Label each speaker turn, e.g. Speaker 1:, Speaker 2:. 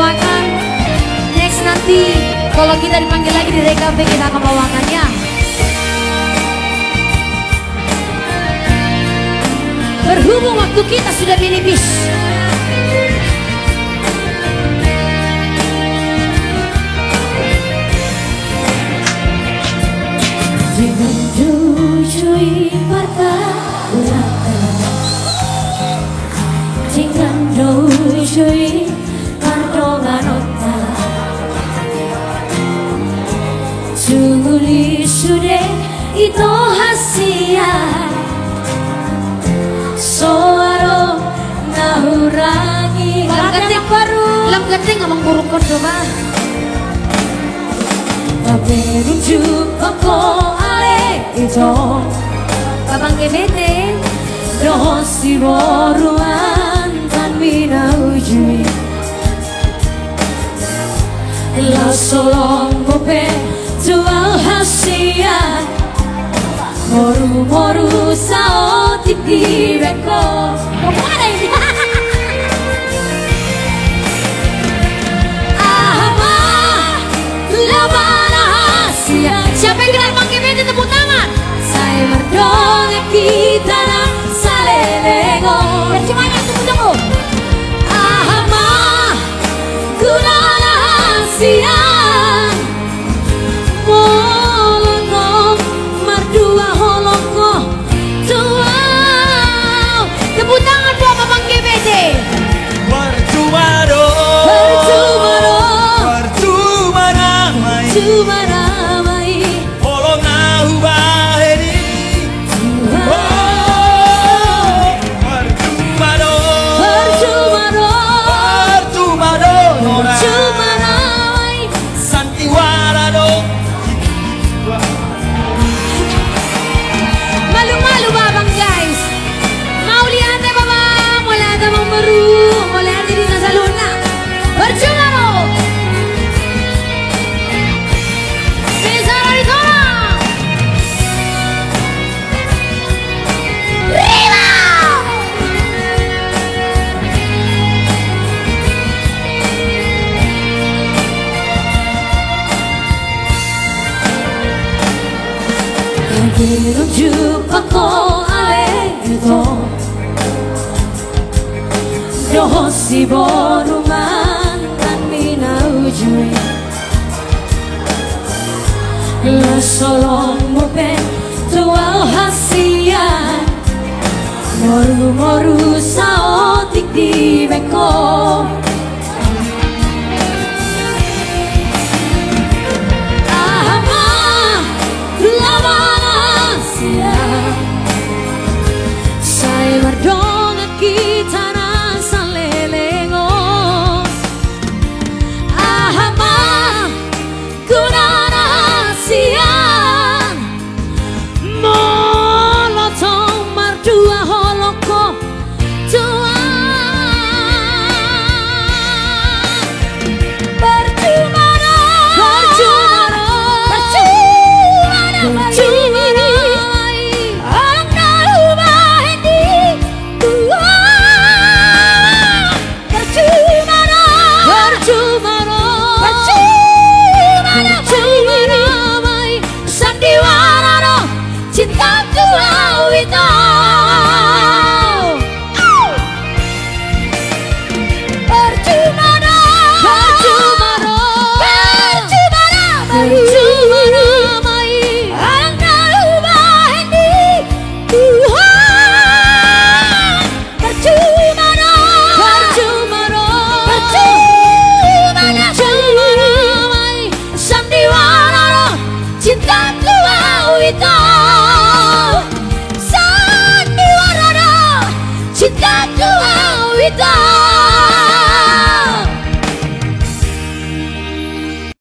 Speaker 1: bawakan. Next nanti kalau kita dipanggil lagi di RKB kita akan bawakannya. Berhubung waktu kita sudah menipis, dengan dujui partai dengan dujui kandonganota tulis sudah itu hasia soaro nahurangi lamgating baru lamgating ngomong buruk ko coba merujuk ko ale itu babang gebete dosi boruan tan minauji la solong bope tual hasia moru sao tipi beko kemana ini siapa yang gerak pakai bete tepuk tangan. Saya merdeka kita salelego. Dan semuanya tepuk tangan. Ahama kunana siang molong merdua holongko tua. Tepuk tangan buat Babang GBT.
Speaker 2: Percumaro
Speaker 1: menuju pako ale itu dosi boruman tan minauji la solong mope tual hasia moru sao tik di beko saya merdeka kita rasa lelengo ahama kunana sian molotong merdua holoko tua cinta tua wita